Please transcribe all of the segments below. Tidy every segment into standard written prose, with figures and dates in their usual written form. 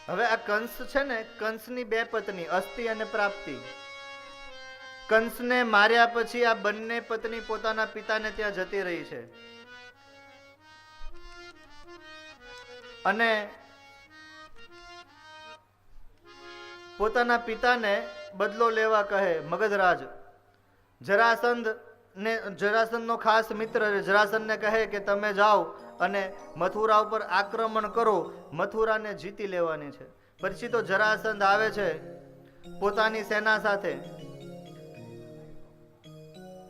હવે આ કંસ છે ને, કંસની બે પત્ની અસ્તિ અને પ્રાપ્તિ. કંસને માર્યા પછી આ બંને પત્ની પોતાના પિતાને ત્યાં જતી રહી છે અને પોતાના પિતાને બદલો લેવા કહે. મગધરાજ જરાસંધનો ખાસ મિત્ર જરાસંધને કહે કે તમે જાઓ અને મથુરા ઉપર આક્રમણ કરો, મથુરાને જીતી લેવાની છે. પછી તો જરાસંધ આવે છે પોતાની સેના સાથે.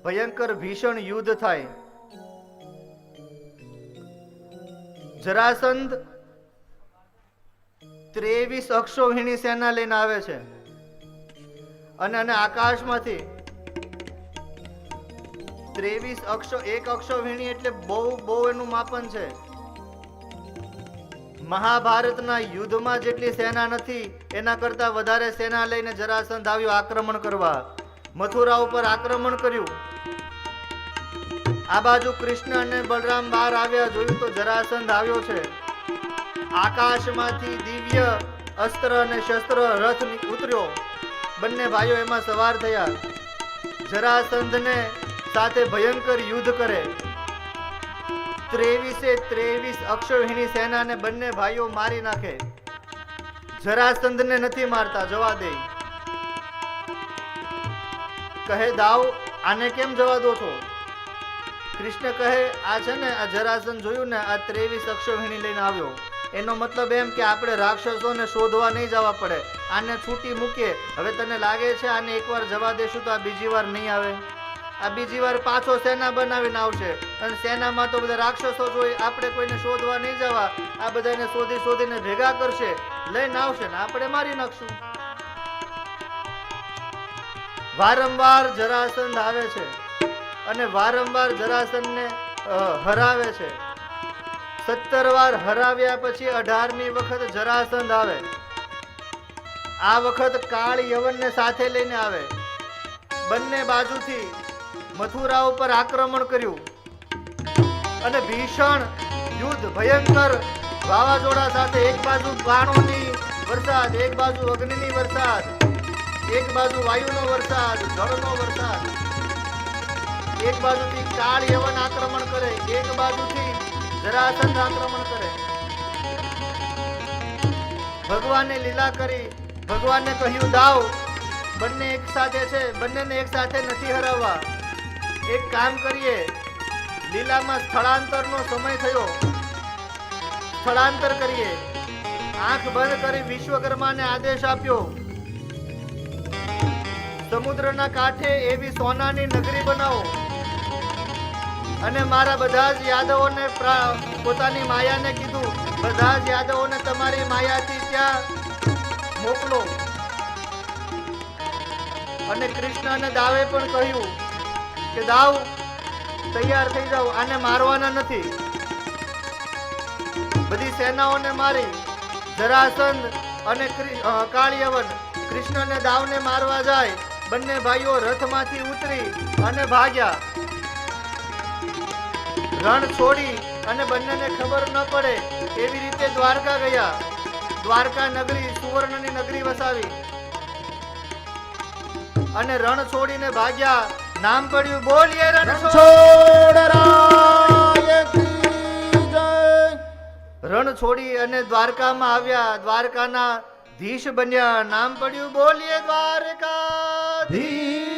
ભયંકર ભીષણ યુદ્ધ થાય. જરાસંધ 23 અક્ષોહિણી સેના લઈને આવે છે અને આકાશમાંથી 23 એક અક્ષોહિણી એટલે બહુ એનું માપન છે. મહાભારતના યુદ્ધમાં જેટલી સેના નથી એના કરતા વધારે સેના લઈને જરાસંધ આવ્યો આક્રમણ કરવા. મથુરા ઉપર આક્રમણ કર્યું. આ બાજુ કૃષ્ણ અને બલરામ બહાર આવ્યા, જોયું તો જરાસંધ આવ્યો છે. આકાશમાંથી દિવ્ય અસ્ત્ર અને શસ્ત્ર રથ ઉતર્યો. બંને ભાઈઓ એમાં સવાર થયા. જરાસંધને સાથે ભયંકર યુદ્ધ કરે. 23 અક્ષોહિણી સેનાને બંને ભાઈઓ મારી નાખે. જરાસંધને નથી મારતા, જવા દે. કહે દાવ આને કેમ જવા દો છો? કૃષ્ણ કહે આ છે ને, આ જરાસંધ જોયું ને, આ 23 અક્ષોહિણી લઈને આવ્યો. એનો મતલબ એમ કે આપણે રાક્ષસોને શોધવા નહીં જવા પડે, આને છૂટી મૂકીએ. હવે તને લાગે છે આને એકવાર જવા દેશું તો આ બીજી વાર નહીં આવે? આ બીજી વાર પાછો સેના બનાવીને આવશે અને સેનામાં તો બધા રાક્ષસો જોઈ, આપણે કોઈને શોધવા નહીં જવા. આ બધાને શોધીને ભેગા કરશે, લઈને આવશે ને આપણે મારી નાખશું. વારંવાર જરાસંધ આવે છે અને વારંવાર જરાસંધને હરાવે છે. 17 વાર હરાવ્યા પછી 18મી વખત જરાસંધ આવે. આ વખત કાળ યવનને સાથે લઈને આવે. બંને બાજુથી મથુરા ઉપર આક્રમણ કર્યું અને ભીષણ યુદ્ધ, ભયંકર વાવાઝોડા સાથે. એક બાજુ બાણોની વરસાદ, એક બાજુ અગ્નિની વરસાદ, એક બાજુ વાયુનો વરસાદ, જળનો વરસાદ. એક બાજુથી કાળ યવન આક્રમણ કરે, એક બાજુથી જરાસંધ આક્રમણ કરે. ભગવાને લીલા કરી. ભગવાનને કહ્યું દાવ બંને એક સાથે છે, બંનેને એક સાથે નથી હરાવવા. એક કામ કરીએ, લીલામાં સ્થળાંતરનો સમય થયો, સ્થળાંતર કરીએ. આંખ બંધ કરી વિશ્વકર્માને આદેશ આપ્યો, સમુદ્રના કાંઠે એવી સોનાની નગરી બનાવો અને મારા બધા જ યાદવોને પોતાની માયાને કીધું, બધા જ યાદવોને તમારી માયાથી ત્યાં મોકલો. અને કૃષ્ણ અને દાવે પણ કહ્યું કે દાવ તૈયાર થઈ જાઓ, આને મારવાના નથી. બધી સેનાઓને મારી. જરાસંધ અને કાળયવન કૃષ્ણ અને દાવને મારવા જાય. બંને ભાઈઓ રથમાંથી ઉતરી અને ભાગ્યા. રણ છોડી અને બંનેને ખબર ન પડે એવી રીતે દ્વારકા ગયા. દ્વારકા નગરી, સુવર્ણની નગરી વસાવી અને રણ છોડીને ભાગ્યા. નામ પડ્યું બોલીએ રણ છોડી અને દ્વારકામાં આવ્યા. દ્વારકાના ધીશ બન્યા. નામ પડ્યું બોલીએ દ્વારકાધીશ.